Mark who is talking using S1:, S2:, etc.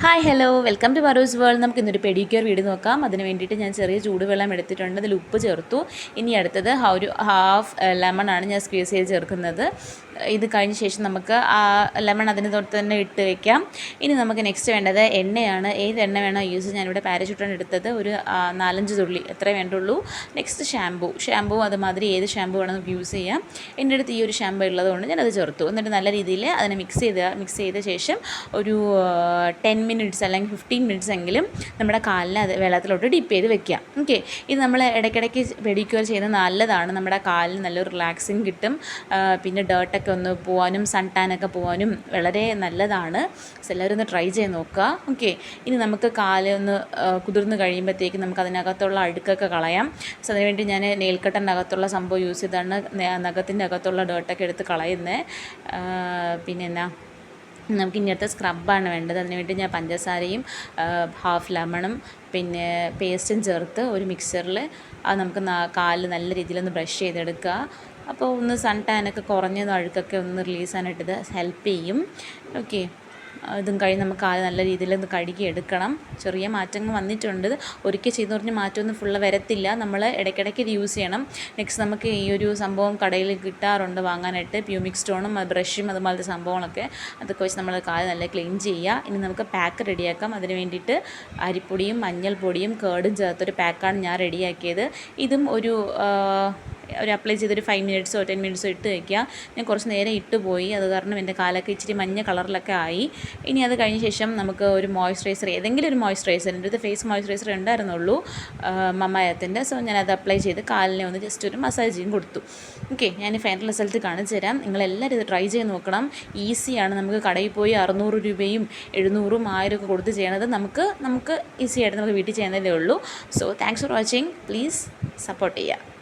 S1: Hi hello welcome to Paru's world. നമുക്ക് ഇന്നൊരു pedicure video നോക്കാം. അതിന് വേണ്ടിയിട്ട് ഞാൻ ചെറിയ ചൂടുവെള്ളം എടുത്തിട്ടുണ്ട്, അതിൽ ഉപ്പ് ചേർത്തു. ഇനി അടുത്തത് ഒരു ഹാഫ് ലെമൺ ആണ് ഞാൻ സ്ക്വീസ് ചെയ്ത് ചേർക്കുന്നത്. ഇത് കഴിഞ്ഞ ശേഷം നമുക്ക് ആ ലെമൺ അതിന് തൊട്ട് തന്നെ ഇട്ട് വയ്ക്കാം. ഇനി നമുക്ക് നെക്സ്റ്റ് വേണ്ടത് എണ്ണയാണ്. ഏത് എണ്ണ വേണോ യൂസ്, ഞാനിവിടെ പാരച്യൂട്ടാണ് എടുത്തത്, ഒരു 4-5 തുള്ളി എത്രേ വേണ്ടുള്ളൂ. നെക്സ്റ്റ് ഷാമ്പൂ അതുമാതിരി ഏത് ഷാമ്പൂ വേണം നമുക്ക് യൂസ് ചെയ്യാം. എൻ്റെ അടുത്ത് ഈ ഒരു ഷാമ്പൂ ഉള്ളതുകൊണ്ട് ഞാനത് ചേർത്തു. എന്നിട്ട് നല്ല രീതിയിൽ അതിനെ മിക്സ് ചെയ്ത ശേഷം ഒരു 10 മിനിറ്റ്സ് അല്ലെങ്കിൽ 15 മിനിറ്റ്സ് എങ്കിലും നമ്മുടെ കാലിനെ അത് വെള്ളത്തിലോട്ട് ഡിപ്പ് ചെയ്ത് വെക്കാം. ഓക്കെ, ഇത് നമ്മൾ ഇടയ്ക്കിടയ്ക്ക് പെഡിക്യൂർ ചെയ്യുന്നത് നല്ലതാണ്. നമ്മുടെ കാലിന് നല്ലൊരു റിലാക്സിങ് കിട്ടും. പിന്നെ ഡേർട്ടൊക്കെ ഒന്ന് പോകാനും സൺ ടാനൊക്കെ പോകാനും വളരെ നല്ലതാണ്. എല്ലാവരും ഒന്ന് ട്രൈ ചെയ്ത് നോക്കുക. ഓക്കെ, ഇനി നമുക്ക് കാല് ഒന്ന് കുതിർന്ന് കഴിയുമ്പോഴത്തേക്ക് നമുക്ക് അതിനകത്തുള്ള അഴുക്കൊക്കെ കളയാം. സോ അതിനുവേണ്ടി ഞാൻ നെയിൽ കട്ടറിൻ്റെ അകത്തുള്ള സംഭവം യൂസ് ചെയ്താണ് നഖത്തിൻ്റെ അകത്തുള്ള ഡേർട്ടൊക്കെ എടുത്ത് കളയുന്നത്. പിന്നെ നമുക്ക് ഇങ്ങനത്തെ സ്ക്രബാണ് വേണ്ടത്. അതിനുവേണ്ടി ഞാൻ പഞ്ചസാരയും ഹാഫ് ലെമണും പിന്നെ പേസ്റ്റും ചേർത്ത് ഒരു മിക്സറിൽ അത് നമുക്ക് കാലിൽ നല്ല രീതിയിലൊന്ന് ബ്രഷ് ചെയ്തെടുക്കുക. അപ്പോൾ ഒന്ന് സൺ ടാനൊക്കെ കുറഞ്ഞ അഴുക്കൊക്കെ ഒന്ന് റിലീസാനായിട്ട് ഇത് ഹെൽപ്പ് ചെയ്യും. ഓക്കെ, ഇതും കഴിഞ്ഞ് നമുക്ക് കാല് നല്ല രീതിയിൽ ഒന്ന് കഴുകി എടുക്കണം. ചെറിയ മാറ്റങ്ങൾ വന്നിട്ടുണ്ട്. ഒരിക്കൽ ചെയ്ത് പറഞ്ഞ് മാറ്റമൊന്നും ഫുള്ള് വരത്തില്ല. നമ്മൾ ഇടയ്ക്കിടയ്ക്ക് ഇത് യൂസ് ചെയ്യണം. നെക്സ്റ്റ് നമുക്ക് ഈ ഒരു സംഭവം കടയിൽ കിട്ടാറുണ്ട് വാങ്ങാനായിട്ട്, പ്യൂമിക് സ്റ്റോണും ബ്രഷും അതുപോലത്തെ സംഭവങ്ങളൊക്കെ. അതൊക്കെ വെച്ച് നമ്മൾ കാല് നല്ല ക്ലീൻ ചെയ്യുക. ഇനി നമുക്ക് പാക്ക് റെഡിയാക്കാം. അതിന് വേണ്ടിയിട്ട് അരിപ്പൊടിയും മഞ്ഞൾപ്പൊടിയും കേർഡും ചേർത്തൊരു പാക്കാണ് ഞാൻ റെഡിയാക്കിയത്. ഇതും ഒരു അപ്ലൈ ചെയ്തൊരു 5 മിനിറ്റ്സോ 10 മിനിറ്റ്സോ ഇട്ട് വയ്ക്കുക. ഞാൻ കുറച്ച് നേരം ഇട്ട് പോയി, അത് കാരണം എൻ്റെ കാലൊക്കെ ഇച്ചിരി മഞ്ഞ കളറിലൊക്കെ ആയി. ഇനി അത് കഴിഞ്ഞ ശേഷം നമുക്ക് ഒരു മോയ്സ്ചറൈസർ, ഏതെങ്കിലും ഒരു മോയ്സ്ചറൈസർ, എൻ്റെ അടുത്ത് ഫേസ് മോയ്സ്ചറൈസർ ഉണ്ടായിരുന്നുള്ളൂ മമായത്തിൻ്റെ. സോ ഞാനത് അപ്ലൈ ചെയ്ത് കാലിനെ ഒന്ന് ജസ്റ്റ് ഒരു മസാജും കൊടുത്തു. ഓക്കെ, ഞാൻ ഫൈനൽ റിസൾട്ട് കാണിച്ചു തരാം. നിങ്ങളെല്ലാവരും ഇത് ട്രൈ ചെയ്ത് നോക്കണം. ഈസിയാണ്. നമുക്ക് കടയിൽ പോയി 600 രൂപയും 700 1000 ഒക്കെ കൊടുത്ത് ചെയ്യണത് നമുക്ക് ഈസി ആയിട്ട് നമുക്ക് വീട്ടിൽ ചെയ്യുന്നതേ ഉള്ളൂ. So thanks for watching. Please support ചെയ്യുക.